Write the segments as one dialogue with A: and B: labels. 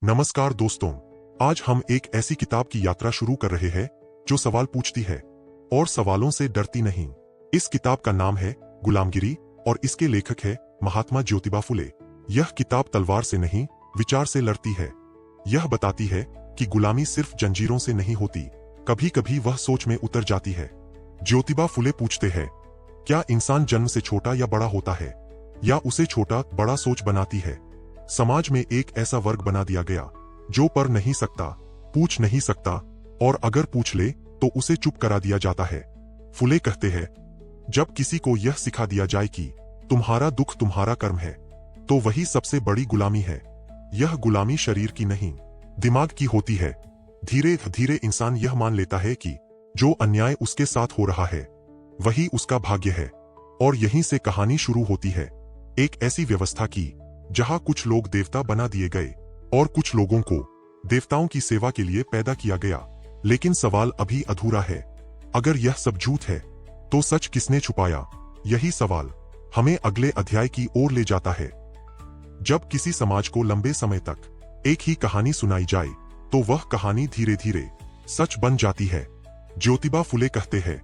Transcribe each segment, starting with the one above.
A: नमस्कार दोस्तों, आज हम एक ऐसी किताब की यात्रा शुरू कर रहे हैं जो सवाल पूछती है और सवालों से डरती नहीं। इस किताब का नाम है गुलामगिरी और इसके लेखक है महात्मा ज्योतिबा फुले। यह किताब तलवार से नहीं, विचार से लड़ती है। यह बताती है कि गुलामी सिर्फ जंजीरों से नहीं होती, कभी कभी वह सोच में उतर जाती है। ज्योतिबा फुले पूछते हैं, क्या इंसान जन्म से छोटा या बड़ा होता है, या उसे छोटा बड़ा सोच बनाती है? समाज में एक ऐसा वर्ग बना दिया गया जो पढ़ नहीं सकता, पूछ नहीं सकता, और अगर पूछ ले तो उसे चुप करा दिया जाता है। फुले कहते हैं, जब किसी को यह सिखा दिया जाए कि तुम्हारा दुख तुम्हारा कर्म है, तो वही सबसे बड़ी गुलामी है। यह गुलामी शरीर की नहीं, दिमाग की होती है। धीरे धीरे इंसान यह मान लेता है कि जो अन्याय उसके साथ हो रहा है वही उसका भाग्य है, और यहीं से कहानी शुरू होती है। एक ऐसी व्यवस्था की जहां कुछ लोग देवता बना दिए गए और कुछ लोगों को देवताओं की सेवा के लिए पैदा किया गया। लेकिन सवाल अभी अधूरा है। अगर यह सब झूठ है तो सच किसने छुपाया? यही सवाल हमें अगले अध्याय की ओर ले जाता है। जब किसी समाज को लंबे समय तक एक ही कहानी सुनाई जाए तो वह कहानी धीरे धीरे सच बन जाती है। ज्योतिबा फुले कहते हैं,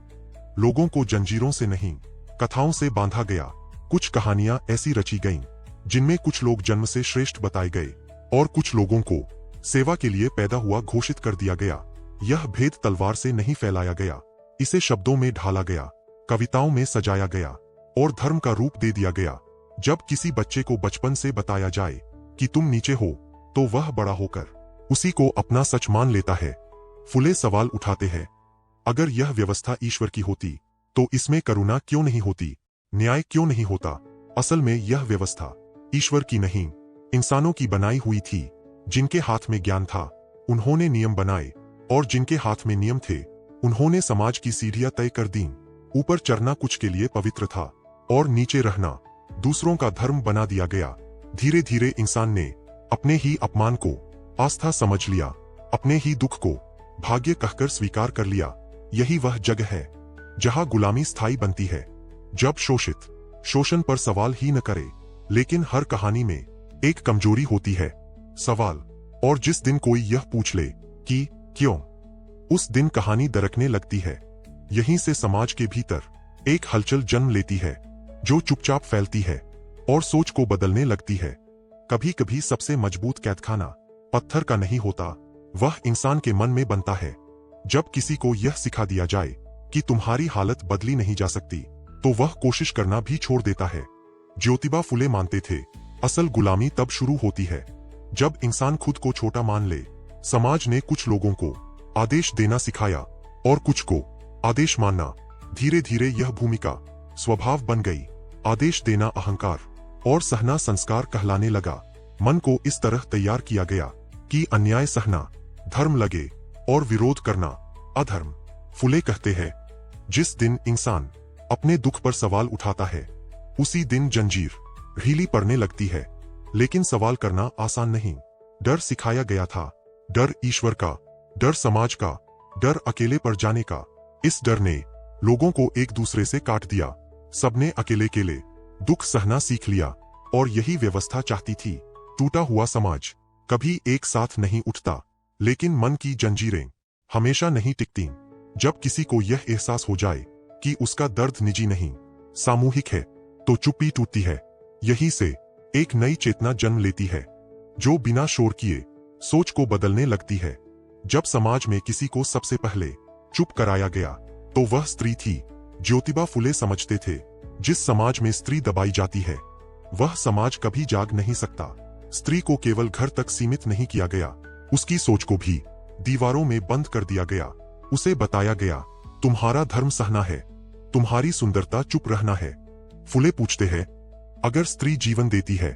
A: लोगों को जंजीरों से नहीं, कथाओं से बांधा गया। कुछ कहानियां ऐसी रची गईं जिनमें कुछ लोग जन्म से श्रेष्ठ बताए गए और कुछ लोगों को सेवा के लिए पैदा हुआ घोषित कर दिया गया। यह भेद तलवार से नहीं फैलाया गया, इसे शब्दों में ढाला गया, कविताओं में सजाया गया और धर्म का रूप दे दिया गया। जब किसी बच्चे को बचपन से बताया जाए कि तुम नीचे हो, तो वह बड़ा होकर उसी को अपना सच मान लेता है। फुले सवाल उठाते हैं, अगर यह व्यवस्था ईश्वर की होती तो इसमें करुणा क्यों नहीं होती, न्याय क्यों नहीं होता? असल में यह व्यवस्था ईश्वर की नहीं, इंसानों की बनाई हुई थी। जिनके हाथ में ज्ञान था उन्होंने नियम बनाए, और जिनके हाथ में नियम थे उन्होंने समाज की सीढ़ियां तय कर दीं। ऊपर चढ़ना कुछ के लिए पवित्र था और नीचे रहना दूसरों का धर्म बना दिया गया। धीरे धीरे इंसान ने अपने ही अपमान को आस्था समझ लिया, अपने ही दुख को भाग्य कहकर स्वीकार कर लिया। यही वह जगह है जहां गुलामी स्थायी बनती है, जब शोषित शोषण पर सवाल ही न करे। लेकिन हर कहानी में एक कमजोरी होती है, सवाल। और जिस दिन कोई यह पूछ ले कि क्यों, उस दिन कहानी दरकने लगती है। यहीं से समाज के भीतर एक हलचल जन्म लेती है जो चुपचाप फैलती है और सोच को बदलने लगती है। कभी कभी सबसे मजबूत कैदखाना पत्थर का नहीं होता, वह इंसान के मन में बनता है। जब किसी को यह सिखा दिया जाए कि तुम्हारी हालत बदली नहीं जा सकती, तो वह कोशिश करना भी छोड़ देता है। ज्योतिबा फुले मानते थे, असल गुलामी तब शुरू होती है जब इंसान खुद को छोटा मान ले। समाज ने कुछ लोगों को आदेश देना सिखाया और कुछ को आदेश मानना। धीरे धीरे यह भूमिका स्वभाव बन गई। आदेश देना अहंकार और सहना संस्कार कहलाने लगा। मन को इस तरह तैयार किया गया कि अन्याय सहना धर्म लगे और विरोध करना अधर्म। फुले कहते हैं, जिस दिन इंसान अपने दुख पर सवाल उठाता है उसी दिन जंजीर ढीली पड़ने लगती है। लेकिन सवाल करना आसान नहीं। डर सिखाया गया था, डर ईश्वर का, डर समाज का, डर अकेले पड़ जाने का। इस डर ने लोगों को एक दूसरे से काट दिया। सबने अकेले अकेले दुख सहना सीख लिया, और यही व्यवस्था चाहती थी। टूटा हुआ समाज कभी एक साथ नहीं उठता, लेकिन मन की जंजीरें हमेशा नहीं टिकती। जब किसी को यह एहसास हो जाए कि उसका दर्द निजी नहीं, सामूहिक है, तो चुप्पी टूटती है। यहीं से एक नई चेतना जन्म लेती है जो बिना शोर किए सोच को बदलने लगती है। जब समाज में किसी को सबसे पहले चुप कराया गया तो वह स्त्री थी। ज्योतिबा फुले समझते थे, जिस समाज में स्त्री दबाई जाती है वह समाज कभी जाग नहीं सकता। स्त्री को केवल घर तक सीमित नहीं किया गया, उसकी सोच को भी दीवारों में बंद कर दिया गया। उसे बताया गया, तुम्हारा धर्म सहना है, तुम्हारी सुंदरता चुप रहना है। फुले पूछते हैं, अगर स्त्री जीवन देती है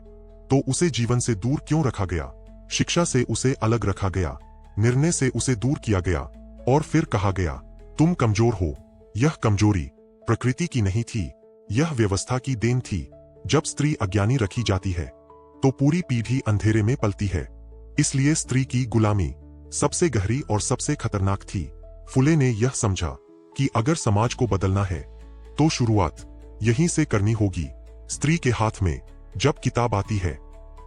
A: तो उसे जीवन से दूर क्यों रखा गया? शिक्षा से उसे अलग रखा गया, निर्णय से उसे दूर किया गया, और फिर कहा गया तुम कमजोर हो। यह कमजोरी प्रकृति की नहीं थी, यह व्यवस्था की देन थी। जब स्त्री अज्ञानी रखी जाती है तो पूरी पीढ़ी अंधेरे में पलती है। इसलिए स्त्री की गुलामी सबसे गहरी और सबसे खतरनाक थी। फुले ने यह समझा कि अगर समाज को बदलना है तो शुरुआत यहीं से करनी होगी। स्त्री के हाथ में जब किताब आती है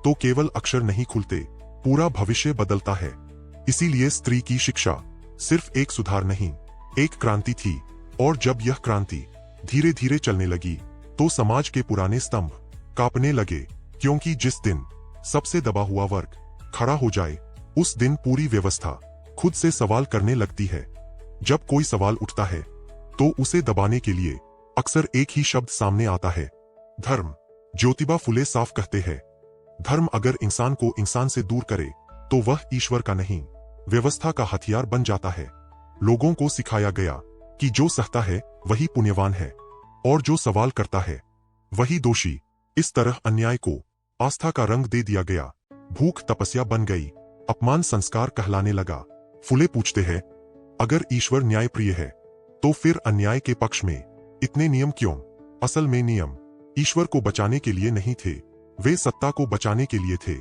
A: तो केवल अक्षर नहीं खुलते, पूरा भविष्य बदलता है। इसीलिए स्त्री की शिक्षा सिर्फ एक सुधार नहीं, एक क्रांति थी। और जब यह क्रांति धीरे धीरे चलने लगी तो समाज के पुराने स्तंभ कांपने लगे, क्योंकि जिस दिन सबसे दबा हुआ वर्ग खड़ा हो जाए, उस दिन पूरी व्यवस्था खुद से सवाल करने लगती है। जब कोई सवाल उठता है तो उसे दबाने के लिए अक्सर एक ही शब्द सामने आता है, धर्म। ज्योतिबा फुले साफ कहते हैं, धर्म अगर इंसान को इंसान से दूर करे तो वह ईश्वर का नहीं, व्यवस्था का हथियार बन जाता है। लोगों को सिखाया गया कि जो सहता है वही पुण्यवान है और जो सवाल करता है वही दोषी। इस तरह अन्याय को आस्था का रंग दे दिया गया, भूख तपस्या बन गई, अपमान संस्कार कहलाने लगा। फुले पूछते हैं, अगर ईश्वर न्याय प्रिय है तो फिर अन्याय के पक्ष में इतने नियम क्यों? असल में नियम ईश्वर को बचाने के लिए नहीं थे, वे सत्ता को बचाने के लिए थे।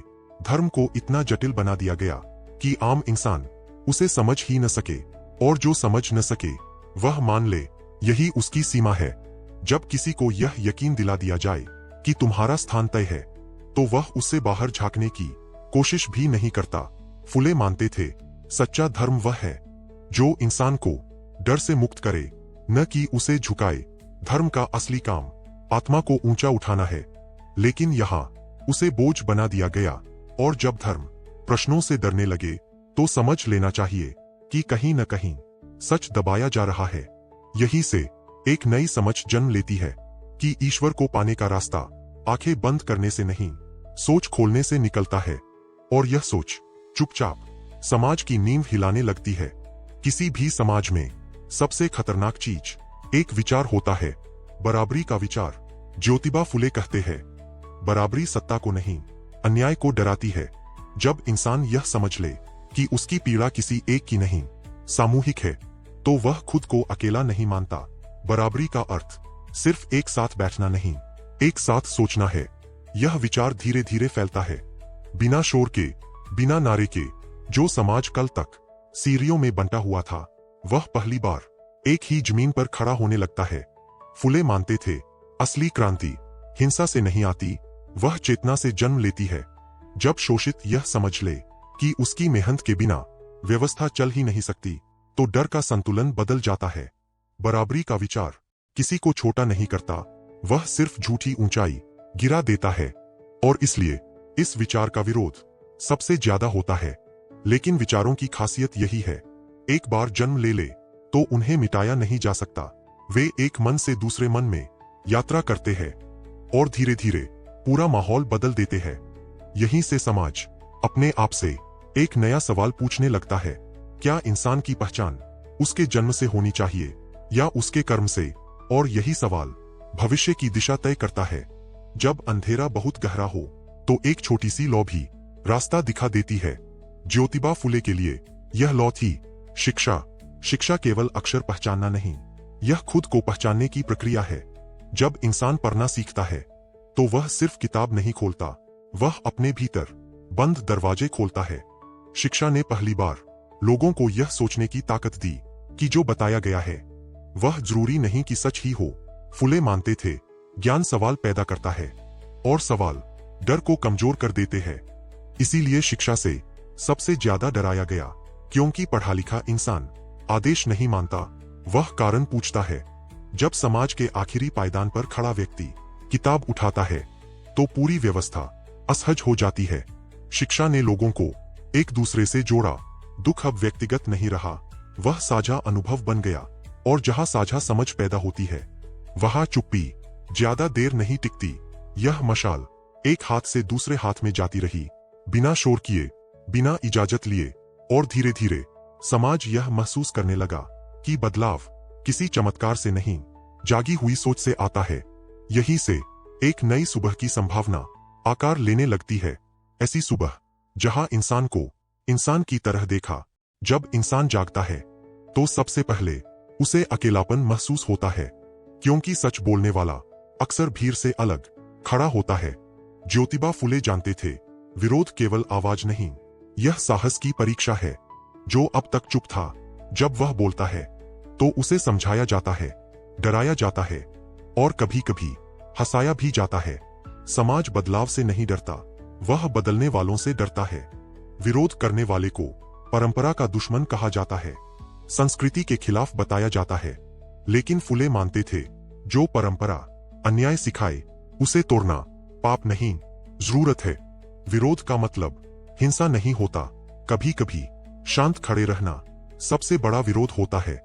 A: धर्म को इतना जटिल बना दिया गया कि आम इंसान उसे समझ ही न सके, और जो समझ न सके वह मान ले, यही उसकी सीमा है। जब किसी को यह यकीन दिला दिया जाए कि तुम्हारा स्थान तय है, तो वह उससे बाहर झांकने की कोशिश भी नहीं करता। फुले मानते थे, सच्चा धर्म वह है जो इंसान को डर से मुक्त करे, न कि उसे झुकाए। धर्म का असली काम आत्मा को ऊंचा उठाना है, लेकिन यहाँ उसे बोझ बना दिया गया। और जब धर्म प्रश्नों से डरने लगे तो समझ लेना चाहिए कि कहीं न कहीं सच दबाया जा रहा है। यही से एक नई समझ जन्म लेती है कि ईश्वर को पाने का रास्ता आंखें बंद करने से नहीं, सोच खोलने से निकलता है। और यह सोच चुपचाप समाज की नींव हिलाने लगती है। किसी भी समाज में सबसे खतरनाक चीज एक विचार होता है, बराबरी का विचार। ज्योतिबा फुले कहते हैं, बराबरी सत्ता को नहीं, अन्याय को डराती है। जब इंसान यह समझ ले कि उसकी पीड़ा किसी एक की नहीं, सामूहिक है, तो वह खुद को अकेला नहीं मानता। बराबरी का अर्थ सिर्फ एक साथ बैठना नहीं, एक साथ सोचना है। यह विचार धीरे धीरे फैलता है, बिना शोर के, बिना नारे के। जो समाज कल तक सीरियों में बंटा हुआ था, वह पहली बार एक ही जमीन पर खड़ा होने लगता है। फुले मानते थे, असली क्रांति हिंसा से नहीं आती, वह चेतना से जन्म लेती है। जब शोषित यह समझ ले कि उसकी मेहनत के बिना व्यवस्था चल ही नहीं सकती, तो डर का संतुलन बदल जाता है। बराबरी का विचार किसी को छोटा नहीं करता, वह सिर्फ झूठी ऊंचाई गिरा देता है। और इसलिए इस विचार का विरोध सबसे ज्यादा होता है। लेकिन विचारों की खासियत यही है, एक बार जन्म ले तो उन्हें मिटाया नहीं जा सकता। वे एक मन से दूसरे मन में यात्रा करते हैं और धीरे धीरे पूरा माहौल बदल देते हैं। यहीं से समाज अपने आप से एक नया सवाल पूछने लगता है, क्या इंसान की पहचान उसके जन्म से होनी चाहिए या उसके कर्म से? और यही सवाल भविष्य की दिशा तय करता है। जब अंधेरा बहुत गहरा हो तो एक छोटी सी लौ भी रास्ता दिखा देती है। ज्योतिबा फुले के लिए यह लौ थी शिक्षा। शिक्षा केवल अक्षर पहचानना नहीं, यह खुद को पहचानने की प्रक्रिया है। जब इंसान पढ़ना सीखता है तो वह सिर्फ किताब नहीं खोलता, वह अपने भीतर बंद दरवाजे खोलता है। शिक्षा ने पहली बार लोगों को यह सोचने की ताकत दी कि जो बताया गया है वह जरूरी नहीं कि सच ही हो। फुले मानते थे, ज्ञान सवाल पैदा करता है और सवाल डर को कमजोर कर देते हैं। इसीलिए शिक्षा से सबसे ज्यादा डराया गया, क्योंकि पढ़ा लिखा इंसान आदेश नहीं मानता, वह कारण पूछता है। जब समाज के आखिरी पायदान पर खड़ा व्यक्ति किताब उठाता है तो पूरी व्यवस्था असहज हो जाती है। शिक्षा ने लोगों को एक दूसरे से जोड़ा, दुख अब व्यक्तिगत नहीं रहा, वह साझा अनुभव बन गया। और जहां साझा समझ पैदा होती है वहां चुप्पी ज्यादा देर नहीं टिकती। यह मशाल एक हाथ से दूसरे हाथ में जाती रही, बिना शोर किए, बिना इजाजत लिए। और धीरे धीरे समाज यह महसूस करने लगा कि बदलाव किसी चमत्कार से नहीं, जागी हुई सोच से आता है। यहीं से एक नई सुबह की संभावना आकार लेने लगती है, ऐसी सुबह जहां इंसान को इंसान की तरह देखा। जब इंसान जागता है तो सबसे पहले उसे अकेलापन महसूस होता है, क्योंकि सच बोलने वाला अक्सर भीड़ से अलग खड़ा होता है। ज्योतिबा फुले जानते थे, विरोध केवल आवाज नहीं, यह साहस की परीक्षा है। जो अब तक चुप था, जब वह बोलता है तो उसे समझाया जाता है, डराया जाता है और कभी कभी हंसाया भी जाता है। समाज बदलाव से नहीं डरता, वह बदलने वालों से डरता है। विरोध करने वाले को परंपरा का दुश्मन कहा जाता है, संस्कृति के खिलाफ बताया जाता है। लेकिन फुले मानते थे, जो परंपरा अन्याय सिखाए उसे तोड़ना पाप नहीं, जरूरत है। विरोध का मतलब हिंसा नहीं होता, कभी कभी शांत खड़े रहना सबसे बड़ा विरोध होता है।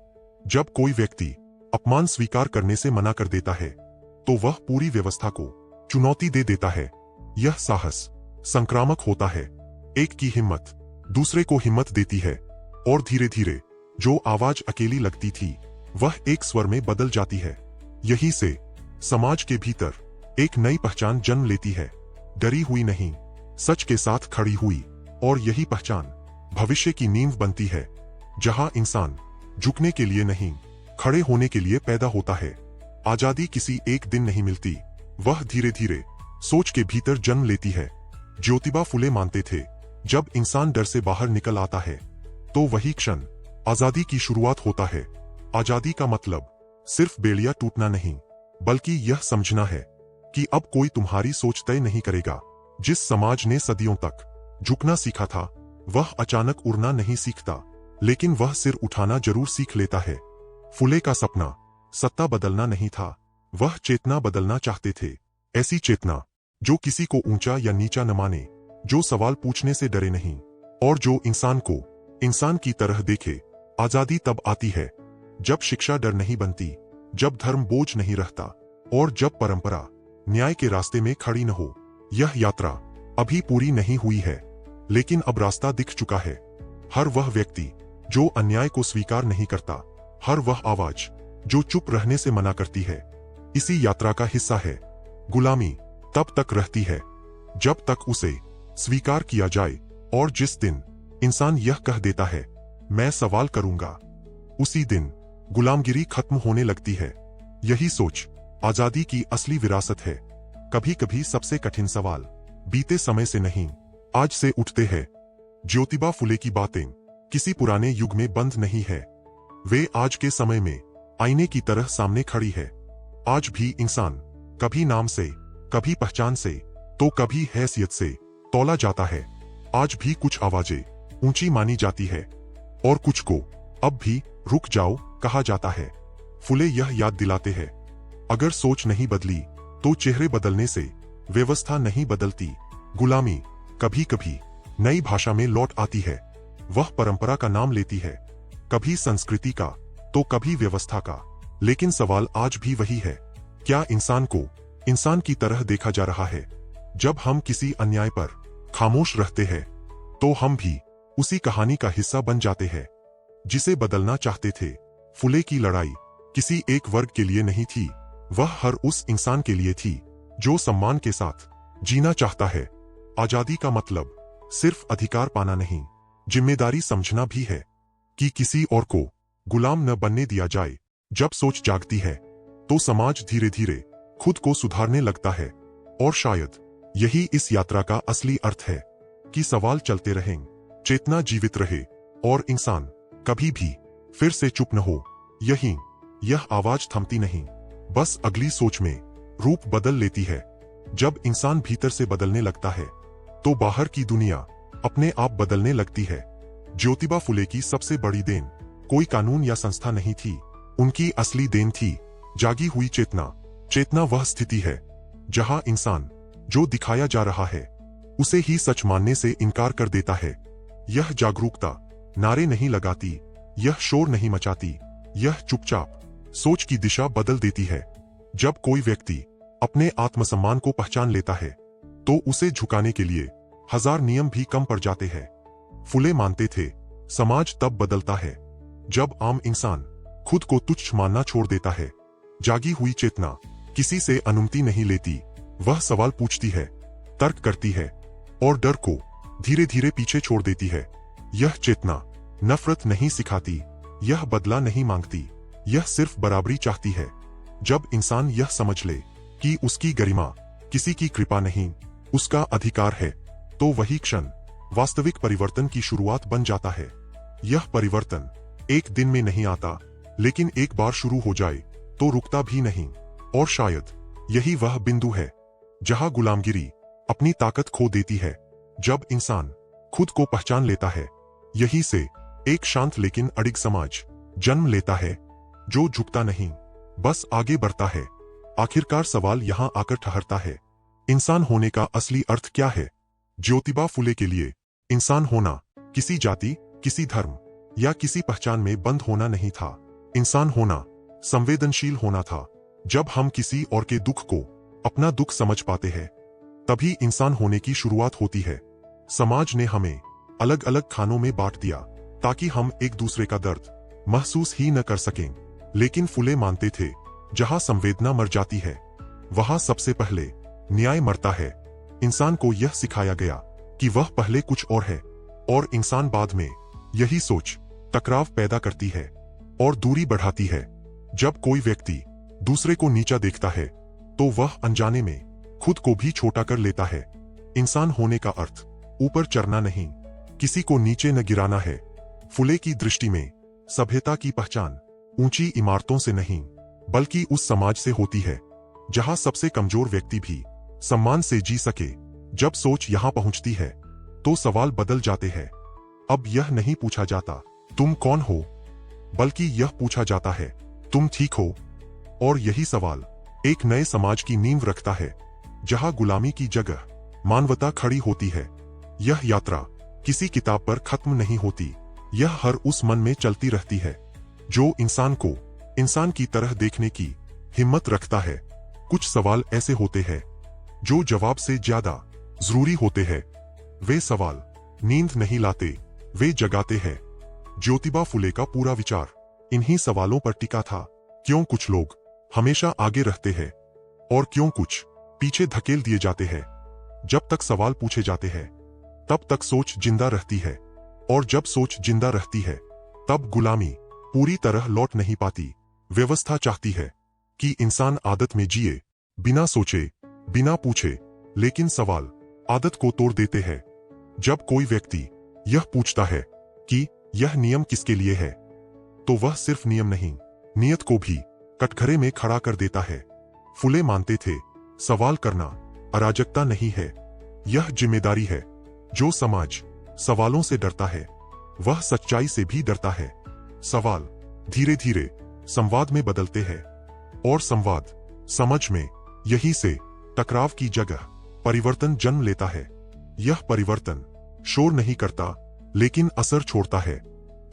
A: जब कोई व्यक्ति अपमान स्वीकार करने से मना कर देता है, तो वह पूरी व्यवस्था को चुनौती दे देता है। यह साहस संक्रामक होता है। एक की हिम्मत दूसरे को हिम्मत देती है, और धीरे धीरे जो आवाज अकेली लगती थी, वह एक स्वर में बदल जाती है। यही से समाज के भीतर एक नई पहचान जन्म लेती है, डरी हुई नहीं, सच के साथ खड़ी हुई। और यही पहचान भविष्य की नींव बनती है, जहां इंसान झुकने के लिए नहीं, खड़े होने के लिए पैदा होता है। आजादी किसी एक दिन नहीं मिलती, वह धीरे धीरे सोच के भीतर जन्म लेती है। ज्योतिबा फुले मानते थे, जब इंसान डर से बाहर निकल आता है, तो वही क्षण आजादी की शुरुआत होता है। आजादी का मतलब सिर्फ बेड़ियां टूटना नहीं, बल्कि यह समझना है कि अब कोई तुम्हारी सोच तय नहीं करेगा। जिस समाज ने सदियों तक झुकना सीखा था, वह अचानक उड़ना नहीं सीखता, लेकिन वह सिर उठाना जरूर सीख लेता है। फुले का सपना सत्ता बदलना नहीं था, वह चेतना बदलना चाहते थे। ऐसी चेतना जो किसी को ऊंचा या नीचा न माने, जो सवाल पूछने से डरे नहीं, और जो इंसान को इंसान की तरह देखे। आजादी तब आती है जब शिक्षा डर नहीं बनती, जब धर्म बोझ नहीं रहता, और जब परंपरा न्याय के रास्ते में खड़ी न हो। यह यात्रा अभी पूरी नहीं हुई है, लेकिन अब रास्ता दिख चुका है। हर वह व्यक्ति जो अन्याय को स्वीकार नहीं करता, हर वह आवाज जो चुप रहने से मना करती है, इसी यात्रा का हिस्सा है। गुलामी तब तक रहती है जब तक उसे स्वीकार किया जाए, और जिस दिन इंसान यह कह देता है, मैं सवाल करूंगा, उसी दिन गुलामगिरी खत्म होने लगती है। यही सोच आजादी की असली विरासत है। कभी कभी सबसे कठिन सवाल बीते समय से नहीं, आज से उठते हैं। ज्योतिबा फुले की बातें किसी पुराने युग में बंद नहीं है, वे आज के समय में आईने की तरह सामने खड़ी है। आज भी इंसान कभी नाम से, कभी पहचान से, तो कभी हैसियत से तौला जाता है। आज भी कुछ आवाजें ऊंची मानी जाती है, और कुछ को अब भी रुक जाओ कहा जाता है। फुले यह याद दिलाते हैं, अगर सोच नहीं बदली तो चेहरे बदलने से व्यवस्था नहीं बदलती। गुलामी कभी कभी नई भाषा में लौट आती है, वह परंपरा का नाम लेती है, कभी संस्कृति का तो कभी व्यवस्था का। लेकिन सवाल आज भी वही है, क्या इंसान को इंसान की तरह देखा जा रहा है? जब हम किसी अन्याय पर खामोश रहते हैं, तो हम भी उसी कहानी का हिस्सा बन जाते हैं जिसे बदलना चाहते थे। फुले की लड़ाई किसी एक वर्ग के लिए नहीं थी, वह हर उस इंसान के लिए थी जो सम्मान के साथ जीना चाहता है। आजादी का मतलब सिर्फ अधिकार पाना नहीं, जिम्मेदारी समझना भी है कि किसी और को गुलाम न बनने दिया जाए। जब सोच जागती है, तो समाज धीरे धीरे खुद को सुधारने लगता है, और शायद यही इस यात्रा का असली अर्थ है कि सवाल चलते रहें, चेतना जीवित रहे, और इंसान कभी भी फिर से चुप न हो। यह आवाज थमती नहीं, बस अगली सोच में रूप बदल लेती है। जब इंसान भीतर से बदलने लगता है, तो बाहर की दुनिया अपने आप बदलने लगती है। ज्योतिबा फुले की सबसे बड़ी देन कोई कानून या संस्था नहीं थी, उनकी असली देन थी जागी हुई चेतना। चेतना वह स्थिति है जहां इंसान जो दिखाया जा रहा है उसे ही सच मानने से इनकार कर देता है। यह जागरूकता नारे नहीं लगाती, यह शोर नहीं मचाती, यह चुपचाप सोच की दिशा बदल देती है। जब कोई व्यक्ति अपने आत्मसम्मान को पहचान लेता है, तो उसे झुकाने के लिए हजार नियम भी कम पड़ जाते हैं। फुले मानते थे, समाज तब बदलता है जब आम इंसान खुद को तुच्छ मानना छोड़ देता है। जागी हुई चेतना किसी से अनुमति नहीं लेती, वह सवाल पूछती है, तर्क करती है, और डर को धीरे धीरे पीछे छोड़ देती है। यह चेतना नफरत नहीं सिखाती, यह बदला नहीं मांगती, यह सिर्फ बराबरी चाहती है। जब इंसान यह समझ ले कि उसकी गरिमा किसी की कृपा नहीं, उसका अधिकार है, तो वही क्षण वास्तविक परिवर्तन की शुरुआत बन जाता है। यह परिवर्तन एक दिन में नहीं आता, लेकिन एक बार शुरू हो जाए तो रुकता भी नहीं। और शायद यही वह बिंदु है जहां गुलामगिरी अपनी ताकत खो देती है, जब इंसान खुद को पहचान लेता है। यही से एक शांत लेकिन अडिग समाज जन्म लेता है, जो झुकता नहीं, बस आगे बढ़ता है। आखिरकार सवाल यहां आकर ठहरता है, इंसान होने का असली अर्थ क्या है? ज्योतिबा फुले के लिए इंसान होना किसी जाति, किसी धर्म या किसी पहचान में बंद होना नहीं था। इंसान होना संवेदनशील होना था। जब हम किसी और के दुख को अपना दुख समझ पाते हैं, तभी इंसान होने की शुरुआत होती है। समाज ने हमें अलग अलग खानों में बांट दिया ताकि हम एक दूसरे का दर्द महसूस ही न कर सकें। लेकिन फुले मानते थे, जहां संवेदना मर जाती है, वहां सबसे पहले न्याय मरता है। इंसान को यह सिखाया गया कि वह पहले कुछ और है और इंसान बाद में। यही सोच टकराव पैदा करती है और दूरी बढ़ाती है। जब कोई व्यक्ति दूसरे को नीचा देखता है, तो वह अनजाने में खुद को भी छोटा कर लेता है। इंसान होने का अर्थ ऊपर चढ़ना नहीं, किसी को नीचे न गिराना है। फुले की दृष्टि में सभ्यता की पहचान ऊंची इमारतों से नहीं, बल्कि उस समाज से होती है जहां सबसे कमजोर व्यक्ति भी सम्मान से जी सके। जब सोच यहां पहुंचती है, तो सवाल बदल जाते हैं। अब यह नहीं पूछा जाता तुम कौन हो, बल्कि यह पूछा जाता है तुम ठीक हो। और यही सवाल एक नए समाज की नींव रखता है, जहां गुलामी की जगह मानवता खड़ी होती है। यह यात्रा किसी किताब पर खत्म नहीं होती, यह हर उस मन में चलती रहती है जो इंसान को इंसान की तरह देखने की हिम्मत रखता है। कुछ सवाल ऐसे होते हैं जो जवाब से ज्यादा जरूरी होते हैं। वे सवाल नींद नहीं लाते, वे जगाते हैं। ज्योतिबा फुले का पूरा विचार इन्हीं सवालों पर टिका था। क्यों कुछ लोग हमेशा आगे रहते हैं और क्यों कुछ पीछे धकेल दिए जाते हैं? जब तक सवाल पूछे जाते हैं, तब तक सोच जिंदा रहती है, और जब सोच जिंदा रहती है, तब गुलामी पूरी तरह लौट नहीं पाती। व्यवस्था चाहती है कि इंसान आदत में जिए, बिना सोचे, बिना पूछे, लेकिन सवाल आदत को तोड़ देते हैं। जब कोई व्यक्ति यह पूछता है कि यह नियम किसके लिए है, तो वह सिर्फ नियम नहीं, नियत को भी कटघरे में खड़ा कर देता है। फुले मानते थे, सवाल करना अराजकता नहीं है, यह जिम्मेदारी है। जो समाज सवालों से डरता है, वह सच्चाई से भी डरता है। सवाल धीरे धीरे संवाद में बदलते हैं, और संवाद समझ में, यही से टकराव की जगह परिवर्तन जन्म लेता है। यह परिवर्तन शोर नहीं करता, लेकिन असर छोड़ता है।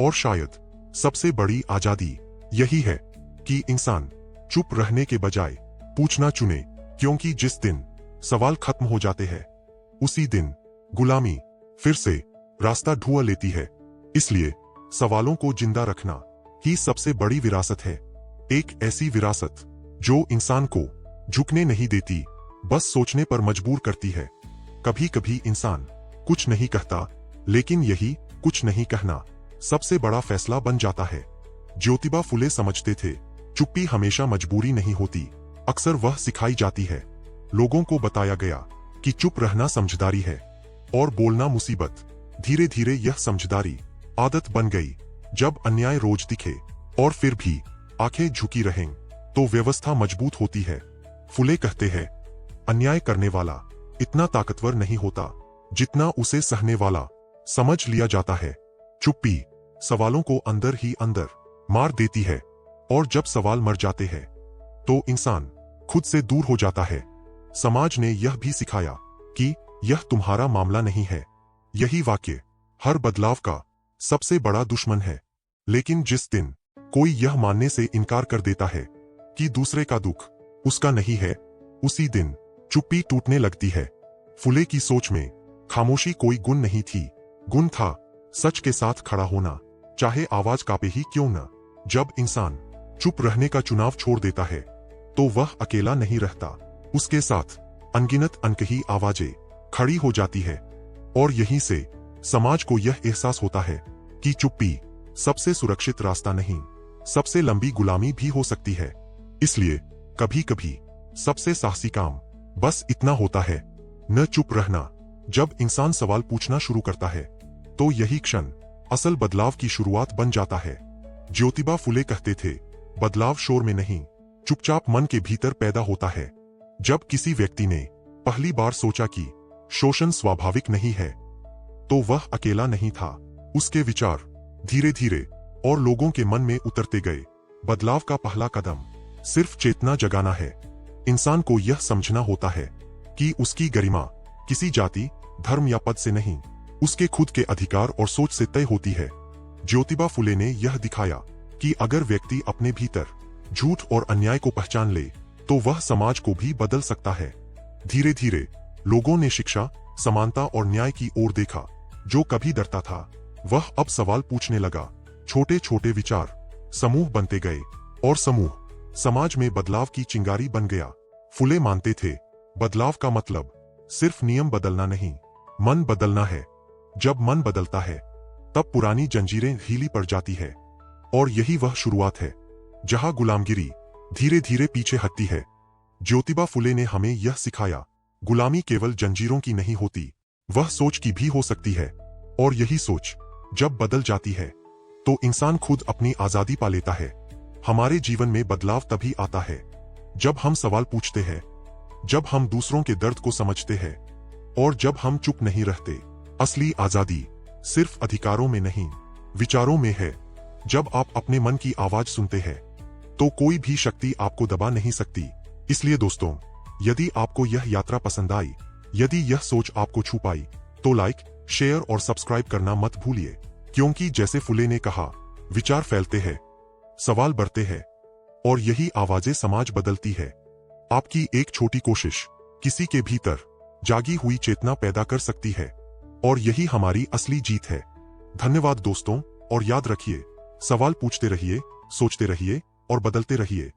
A: और शायद सबसे बड़ी आजादी यही है कि इंसान चुप रहने के बजाय पूछना चुने, क्योंकि जिस दिन सवाल खत्म हो जाते हैं, उसी दिन गुलामी फिर से रास्ता ढूंढ लेती है। इसलिए सवालों को जिंदा रखना ही सबसे बड़ी विरासत है। एक ऐसी विरासत जो इंसान को झुकने नहीं देती, बस सोचने पर मजबूर करती है। कभी कभी इंसान कुछ नहीं कहता, लेकिन यही कुछ नहीं कहना सबसे बड़ा फैसला बन जाता है। ज्योतिबा फुले समझते थे, चुप्पी हमेशा मजबूरी नहीं होती, अक्सर वह सिखाई जाती है। लोगों को बताया गया कि चुप रहना समझदारी है और बोलना मुसीबत। धीरे धीरे यह समझदारी आदत बन गई। जब अन्याय रोज दिखे और फिर भी आंखें झुकी रहें, तो व्यवस्था मजबूत होती है। फुले कहते हैं, अन्याय करने वाला इतना ताकतवर नहीं होता जितना उसे सहने वाला समझ लिया जाता है। चुप्पी सवालों को अंदर ही अंदर मार देती है, और जब सवाल मर जाते हैं, तो इंसान खुद से दूर हो जाता है। समाज ने यह भी सिखाया कि यह तुम्हारा मामला नहीं है। यही वाक्य हर बदलाव का सबसे बड़ा दुश्मन है। लेकिन जिस दिन कोई यह मानने से इनकार कर देता है कि दूसरे का दुख उसका नहीं है, उसी दिन चुप्पी टूटने लगती है। फुले की सोच में खामोशी कोई गुण नहीं थी, गुण था सच के साथ खड़ा होना, चाहे आवाज कांपे ही क्यों न। जब इंसान चुप रहने का चुनाव छोड़ देता है, तो वह अकेला नहीं रहता, उसके साथ अनगिनत अनकही आवाजें खड़ी हो जाती है। और यहीं से समाज को यह एहसास होता है कि चुप्पी सबसे सुरक्षित रास्ता नहीं, सबसे लंबी गुलामी भी हो सकती है। इसलिए कभी कभी सबसे साहसी काम बस इतना होता है, न चुप रहना। जब इंसान सवाल पूछना शुरू करता है, तो यही क्षण असल बदलाव की शुरुआत बन जाता है। ज्योतिबा फुले कहते थे, बदलाव शोर में नहीं, चुपचाप मन के भीतर पैदा होता है। जब किसी व्यक्ति ने पहली बार सोचा कि शोषण स्वाभाविक नहीं है, तो वह अकेला नहीं था। उसके विचार धीरे धीरे और लोगों के मन में उतरते गए। बदलाव का पहला कदम सिर्फ चेतना जगाना है। इंसान को यह समझना होता है कि उसकी गरिमा किसी जाति, धर्म या पद से नहीं, उसके खुद के अधिकार और सोच से तय होती है। ज्योतिबा फुले ने यह दिखाया कि अगर व्यक्ति अपने भीतर झूठ और अन्याय को पहचान ले तो वह समाज को भी बदल सकता है। धीरे धीरे लोगों ने शिक्षा, समानता और न्याय की ओर देखा। जो कभी डरता था वह अब सवाल पूछने लगा। छोटे छोटे विचार समूह बनते गए और समूह समाज में बदलाव की चिंगारी बन गया। फुले मानते थे बदलाव का मतलब सिर्फ नियम बदलना नहीं, मन बदलना है। जब मन बदलता है तब पुरानी जंजीरें ढीली पड़ जाती है। और यही वह शुरुआत है जहां गुलामगिरी धीरे धीरे पीछे हटती है। ज्योतिबा फुले ने हमें यह सिखाया, गुलामी केवल जंजीरों की नहीं होती, वह सोच की भी हो सकती है। और यही सोच जब बदल जाती है तो इंसान खुद अपनी आजादी पा लेता है। हमारे जीवन में बदलाव तभी आता है जब हम सवाल पूछते हैं, जब हम दूसरों के दर्द को समझते हैं और जब हम चुप नहीं रहते। असली आजादी सिर्फ अधिकारों में नहीं, विचारों में है। जब आप अपने मन की आवाज सुनते हैं तो कोई भी शक्ति आपको दबा नहीं सकती। इसलिए दोस्तों, यदि आपको यह यात्रा पसंद आई, यदि यह सोच आपको छू पाई, तो लाइक, शेयर और सब्सक्राइब करना मत भूलिए। क्योंकि जैसे फुले ने कहा, विचार फैलते हैं, सवाल बढ़ते हैं और यही आवाजें समाज बदलती है। आपकी एक छोटी कोशिश किसी के भीतर जागी हुई चेतना पैदा कर सकती है और यही हमारी असली जीत है। धन्यवाद दोस्तों, और याद रखिए, सवाल पूछते रहिए, सोचते रहिए और बदलते रहिए।